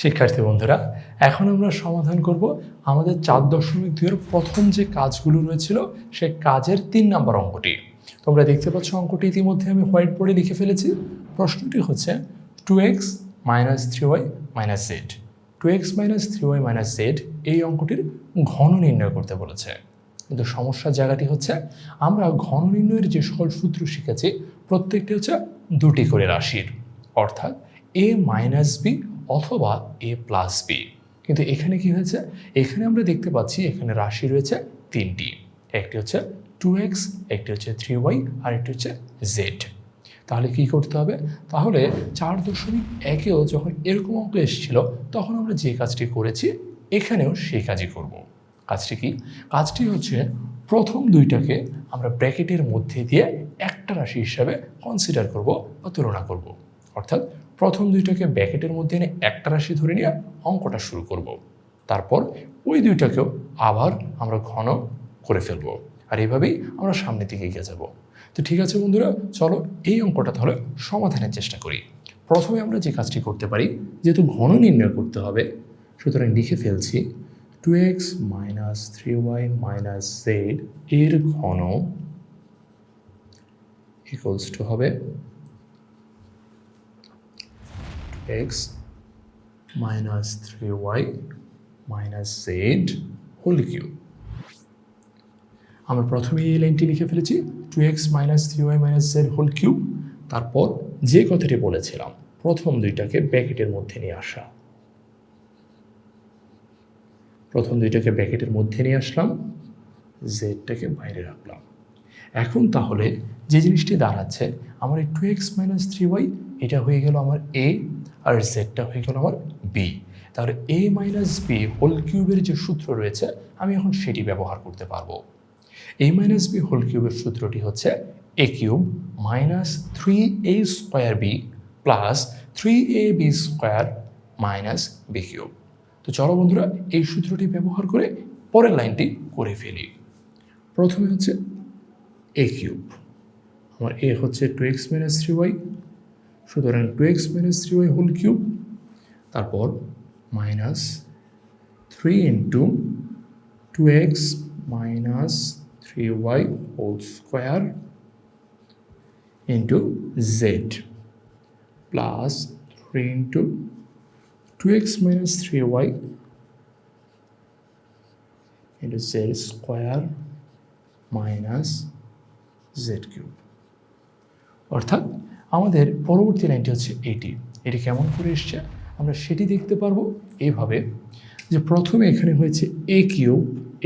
শিক্ষার্থী বন্ধুরা, এখন আমরা সমাধান করব আমাদের 4.2 এর প্রথম যে কাজগুলো রয়েছিল সেই কাজের 3 নম্বর অঙ্কটি। তোমরা দেখতে পাচ্ছ অঙ্কটি ইতিমধ্যে আমি হোয়াইট বোর্ডে লিখে ফেলেছি। প্রশ্নটি হচ্ছে 2x - 3y - z। 2x - 3y - z এই অঙ্কটির ঘন নির্ণয় করতে বলেছে। কিন্তু সমস্যার জায়গাটি হচ্ছে আমরা ঘন নির্ণয়ের যে সকল সূত্র শিখেছি প্রত্যেকটি হচ্ছে দুটি করে রাশির, অর্থাৎ a - b অথবা a + b। কিন্তু এখানে কি হয়েছে, এখানে আমরা দেখতে পাচ্ছি এখানে রাশি রয়েছে তিনটি, একটি হচ্ছে 2x, একটি হচ্ছে 3y আর একটি হচ্ছে z। তাহলে কি করতে হবে? তাহলে 4.1-এও যখন এরকম অঙ্ক এসেছিল তখন আমরা যে কাজটি করেছি এখানেও সেই কাজই করব। কাজটি কি? কাজটি হচ্ছে প্রথম দুইটাকে আমরা ব্র্যাকেটের মধ্যে দিয়ে একটা রাশি হিসাবে কনসিডার করব বা তুলনা করব, অর্থাৎ প্রথম দুইটাকে ব্র্যাকেটের মধ্যে এনে একটা রাশি ধরে নিয়ে অঙ্কটা শুরু করব। তারপর ওই দুইটাকেও আবার আমরা ঘন করে ফেলবো, আর এইভাবেই আমরা সামনের দিকে এগিয়ে যাব। তো ঠিক আছে বন্ধুরা, চলো এই অঙ্কটা তাহলে সমাধানের চেষ্টা করি। প্রথমে আমরা যে কাজটি করতে পারি, যেহেতু ঘন নির্ণয় করতে হবে, সুতরাং লিখে ফেলছি 2x - 3y - z এর ঘন ইকুয়ালস টু হবে x - 3y - z whole cube. আমরা প্রথমে এই লাইনটি লিখে ফেলেছি 2x - 3y - z whole cube. তারপর যে কথাটি বলেছিলাম প্রথম দুইটাকে ব্র্যাকেটের মধ্যে নিয়ে আসা, প্রথম দুইটাকে ব্র্যাকেটের মধ্যে নিয়ে আসলাম, জেডটাকে বাইরে রাখলাম। এখন তাহলে যে জিনিসটি দাঁড়াচ্ছে আমার এই 2x - 3y এটা হয়ে গেল আমার a আর জেডটা হয়ে গেল আমার b। তাহলে a - b হোল কিউবের যে সূত্র রয়েছে আমি এখন সেটি ব্যবহার করতে পারবো। a - b হোল কিউবের সূত্রটি হচ্ছে a³ - 3a² b plus 3ab² b³। তো চলো বন্ধুরা এই সূত্রটি ব্যবহার করে পরের লাইনটি করে ফেলি। প্রথমে হচ্ছে a³, আমার a হচ্ছে 2x - 3y, সুতরাং 2x - 3y হোল কিউব, তারপর -3 into 2x - 3y whole square into z plus 3 into 2x - 3y into z square minus z cube. অর্থাৎ আমাদের পরবর্তী লাইনটি হচ্ছে এটি কেমন করে এসছে আমরা সেটি দেখতে পারবো এইভাবে, যে প্রথমে এখানে হয়েছে a³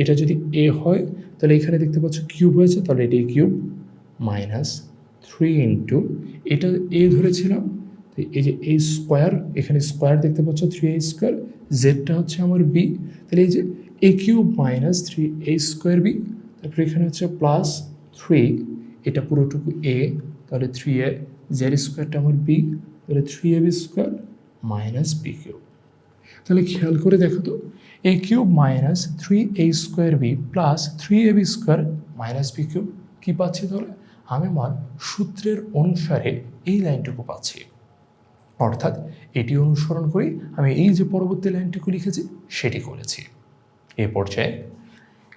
এটা যদি a হয় তাহলে এখানে দেখতে পাচ্ছ কিউব হয়েছে, তাহলে এটি কিউব -3 ইন্টু এটা a ধরেছিলাম, তো এই যে a স্কোয়ার, এখানে স্কোয়ার দেখতে পাচ্ছ 3a², জেডটা হচ্ছে আমার b, তাহলে এই যে a³ - 3a² b, তারপর এখানে হচ্ছে +3, এটা পুরোটুকু a, তাহলে 3a, জেড স্কোয়ারটা আমার b, তাহলে 3ab² - b³। তাহলে খেয়াল করে দেখো তো a³ - 3a² b plus 3ab² - b³ কী পাচ্ছি? তাহলে আমি আমার সূত্রের অনুসারে এই লাইনটুকু পাচ্ছি, অর্থাৎ এটি অনুসরণ করি আমি এই যে পরবর্তী লাইনটুকু লিখেছি সেটি করেছি। এই পর্যায়ে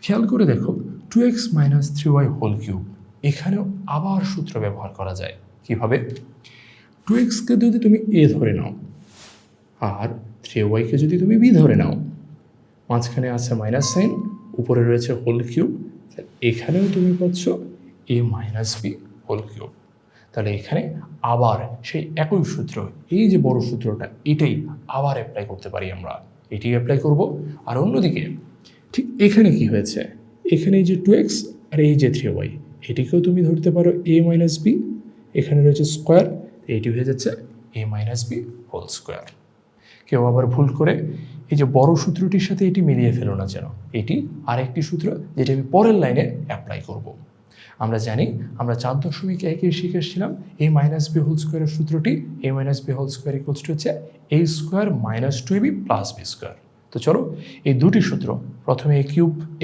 খেয়াল করে দেখো 2x - 3y হোল কিউব, এখানেও আবার সূত্র ব্যবহার করা যায়। কিভাবে? 2xকে যদি তুমি a ধরে নাও আর 3yকে যদি তুমি b ধরে নাও, মাঝখানে আছে মাইনাস সাইন, উপরে রয়েছে হোল কিউব, এখানেও তুমি পাচ্ছ a - b হোল কিউব। তাহলে এখানে আবার সেই একই সূত্র, এই যে বড় সূত্রটা এটাই আবার অ্যাপ্লাই করতে পারি আমরা, এটি অ্যাপ্লাই করব। আর অন্যদিকে ঠিক এখানে কি হয়েছে, এখানে এই যে 2x আর এই যে 3y এটিকেও তুমি ধরতে পারো a - b, এখানে রয়েছে স্কোয়ার, এটি হয়ে যাচ্ছে a - b হোল স্কোয়ার। কেউ আবার ভুল করে এই যে বড় সূত্রটির সাথে এটি মিলিয়ে ফেলো না যেন, এটি আরেকটি সূত্র যেটা আমি পরের লাইনে অ্যাপ্লাই করব। আমরা জানি আমরা 4.1-এ শিখেছিলাম a - b হোল স্কোয়ারের সূত্রটি, a - b whole square equals to হচ্ছে a² - 2ab প্লাস b²। তো চলো এই দুটি সূত্র, প্রথমে a³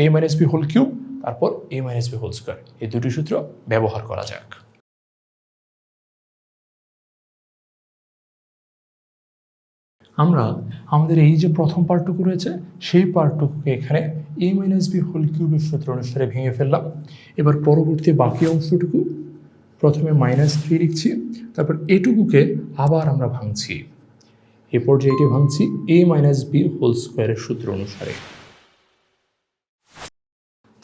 a - b whole cube, তারপর a - b হোল স্কোয়ার, এই দুটি সূত্র ব্যবহার করা যাক। আমরা আমাদের এই যে প্রথম পার্টটুকু রয়েছে সেই পার্টটুকুকে এখানে a মাইনাস বি হোল কিউবের সূত্র অনুসারে ভেঙে ফেললাম। এবার পরবর্তী বাকি অংশটুকু প্রথমে -3 লিখছি, তারপর এটুকুকে আবার আমরা ভাঙছি, এ পর্যায়ে এটি ভাঙছি a মাইনাস বি হোল স্কোয়ারের সূত্র অনুসারে।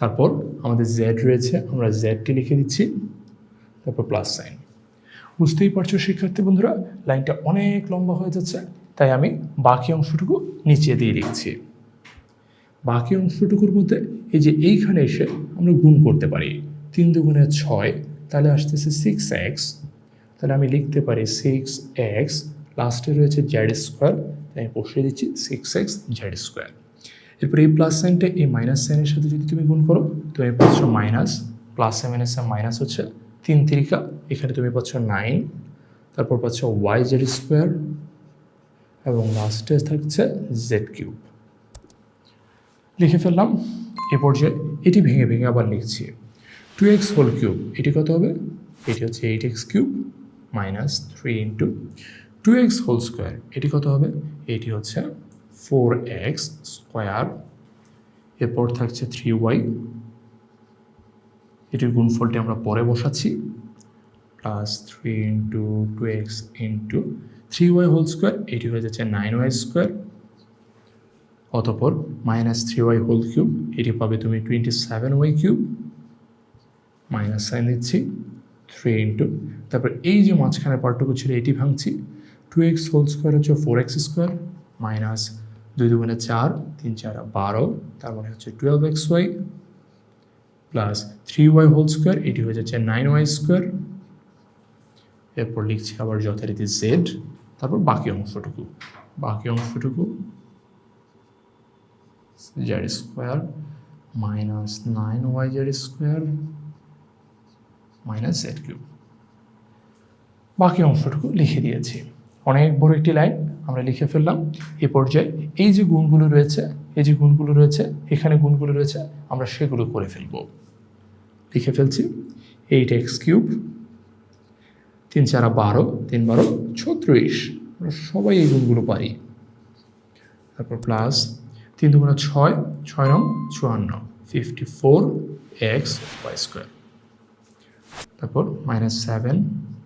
তারপর আমাদের জেড রয়েছে, আমরা জেডটি লিখে দিচ্ছি, তারপর প্লাস সাইন। বুঝতেই পারছো শিক্ষার্থী বন্ধুরা, লাইনটা অনেক লম্বা হয়ে যাচ্ছে, তাই আমি বাকি অংশটুকু নিচে দিয়ে লিখছি। বাকি অংশটুকুর মধ্যে এই যে এইখানে এসে আমরা গুণ করতে পারি, 3 দুগুণে 6, তাহলে আসতেছে 6x, তাহলে আমি লিখতে পারি 6x, লাস্টে রয়েছে জেড স্কোয়ার, তাই আমি বসিয়ে দিচ্ছি 6x জেড স্কোয়ার। এরপর এই প্লাস সাইনটা এই মাইনাস সাইনের সাথে যদি তুমি গুণ করো, তুমি পাচ্ছ মাইনাস, প্লাসে মাইনাসে মাইনাস হচ্ছে 3 3, এখানে তুমি পাচ্ছ 9, তারপর পাচ্ছ ওয়াই জেড স্কোয়ার, এবং লাস্টে থাকছে জেড কিউব। লিখে ফেললাম। এ পর্যায়ে এটি ভেঙে ভেঙে আবার লিখছি, 2x হোল কিউব, এটি কত হবে? এটি হচ্ছে 8x cube minus 3 into 2x whole square, এটি কত হবে? এটি হচ্ছে 4x স্কোয়ার, এরপর থাকছে 3y, এটির গুণফলটি আমরা পরে বসাচ্ছি, plus 3 into 2x into 3y whole square, এটি হয়ে যাচ্ছে 9y স্কোয়ার, অতঃপর মাইনাস 3y হোল কিউব, এটি পাবে তুমি 27y কিউব, মাইনাস সাইন দিচ্ছি 3 ইন্টু, তারপর এই যে মাঝখানে পার্টটুকু ছিল এটি ভাঙছি, 2x হোল স্কোয়ার হচ্ছে 4x স্কোয়ার, মাইনাস 2 দুগুণে 4, 3 4 12, তার মানে হচ্ছে 12xy, plus 3y whole square, এটি হয়ে যাচ্ছে 9y স্কোয়ার। এরপর লিখছি আবার যথারীতি জেড, তারপর বাকি অংশটুকু Z square minus 9y Z square minus Z cube. বাকি অংশটুকু লিখে দিয়েছি। অনেক বড় একটি লাইন আমরা লিখে ফেললাম। এ পর্যায়ে এই যে গুণগুলো রয়েছে, এখানে গুণগুলো রয়েছে, আমরা সেগুলো করে ফেলব। লিখে ফেলছি 8x কিউব, 3 4 12, 3 12 36, আমরা সবাই এই গুণগুলো পারি। তারপর প্লাস 3 দুগুণে 6, 6 9 54, 54x ওয়াই স্কোয়ার, তারপর মাইনাস 7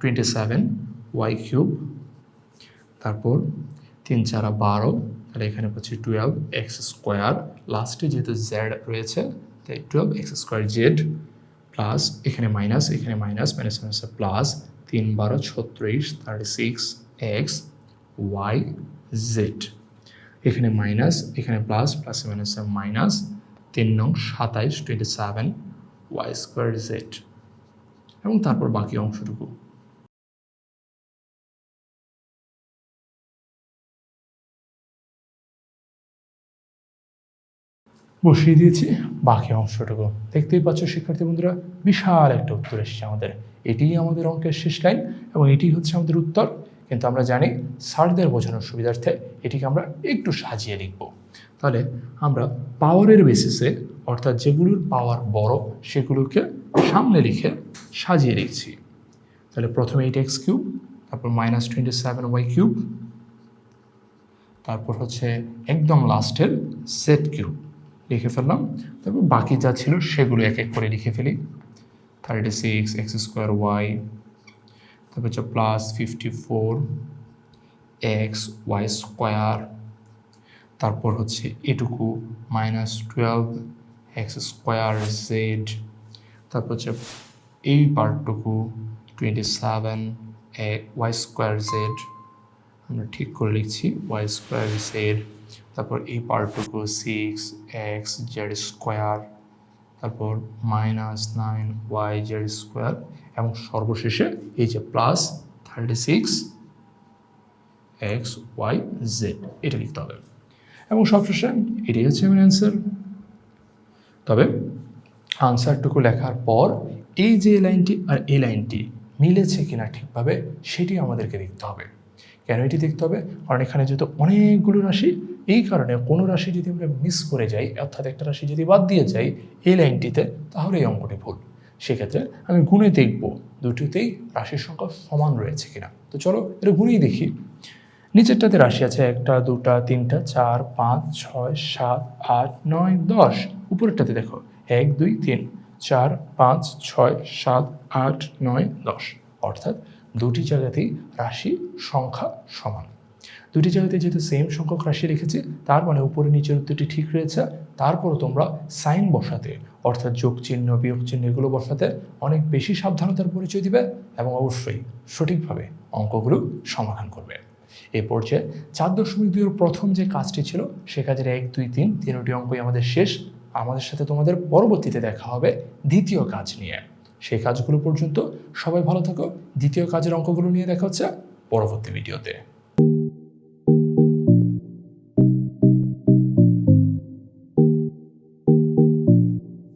27y কিউব, তারপর 3 4 12, তাহলে এখানে পাচ্ছি 12x স্কোয়ার, লাস্টে যেহেতু জেড রয়েছে তাই 12x স্কোয়ার জেড, প্লাস এখানে minus minus plus 3 12 36 36x Y Z, এখানে মাইনাস এখানে প্লাস, প্লাসে মাইনাসে মাইনাস 3 9 27 27y স্কোয়ার জেড, এবং তারপর বাকি অংশটুকু। বসিয়ে দিয়েছি বাকি অংশটুকু। দেখতেই পাচ্ছ শিক্ষার্থী বন্ধুরা, বিশাল একটা উত্তর এসেছে আমাদের। এটিই আমাদের অঙ্কের শেষ লাইন এবং এটি হচ্ছে আমাদের উত্তর। কিন্তু আমরা জানি স্যারদের বোঝানোর সুবিধার্থে এটিকে আমরা একটু সাজিয়ে লিখব। তাহলে আমরা পাওয়ারের বেসিসে, অর্থাৎ যেগুলোর পাওয়ার বড় সেগুলোকে সামনে লিখে সাজিয়ে লিখছি। তাহলে প্রথমে 8x কিউব, তারপর মাইনাস 27y কিউব, তারপর হচ্ছে একদম লাস্টের জেড কিউব লিখে ফেললাম। তারপর বাকি যা ছিল সেগুলো এক এক করে লিখে ফেলি। 36x স্কোয়ার ওয়াই, তারপর হচ্ছে প্লাস 54x ওয়াই স্কোয়ার, তারপর হচ্ছে এটুকু মাইনাস 12x স্কোয়ার জেড, তারপর হচ্ছে এই পার্টটুকু 27y স্কোয়ার জেড, আমরা ঠিক করে লিখছি ওয়াই স্কোয়ার জেড, তারপর এই পার্টটুকু 6x জেড স্কোয়ার, তারপর মাইনাস 9y জেড স্কোয়ার, এবং সর্বশেষে এই যে প্লাস 36x ওয়াই জেড, এটা লিখতে হবে। এবং সবশেষে এটাই হচ্ছে আমার অ্যান্সার। তবে আনসারটুকু লেখার পর এই যে লাইনটি আর এই লাইনটি মিলেছে কিনা ঠিকভাবে সেটি আমাদেরকে দেখতে হবে। কেন এটি দেখতে হবে? কারণ এখানে যেহেতু অনেকগুলো রাশি, এই কারণে কোনো রাশি যদি আমরা মিস করে যাই, অর্থাৎ একটা রাশি যদি বাদ দিয়ে যাই এই লাইনটিতে, তাহলে এই অঙ্কটি ভুল। সেক্ষেত্রে আমি গুণে দেখব দুটিতেই রাশির সংখ্যা সমান রয়েছে কিনা। তো চলো এটা গুণেই দেখি। নিচেরটাতে রাশি আছে 1 2 3 4 5 6 7 8 9 10। উপরেরটাতে দেখো 1 2 3 4 5 6 7 8 9 10। অর্থাৎ দুটি জায়গাতেই রাশি সংখ্যা সমান। দুটি জায়গাতে যেহেতু সেম সংখ্যক রাশি রেখেছি, তার মানে উপরে নিচের উত্তরটি ঠিক রয়েছে। তারপরও তোমরা সাইন বসাতে, অর্থাৎ যোগ চিহ্ন বিয়োগ চিহ্ন এগুলো বসাতে অনেক বেশি সাবধানতার পরিচয় দিবে এবং অবশ্যই সঠিকভাবে অঙ্কগুলো সমাধান করবে। এই পর্যায়ে 4.2 প্রথম যে কাজটি ছিল সে কাজের 1 2 3 তিনটি অঙ্কই আমাদের শেষ। আমাদের সাথে তোমাদের পরবর্তীতে দেখা হবে দ্বিতীয় কাজ নিয়ে। সেই কাজগুলো পর্যন্ত সবাই ভালো থাকো। দ্বিতীয় কাজের অঙ্কগুলো নিয়ে দেখা হচ্ছে পরবর্তী ভিডিওতে।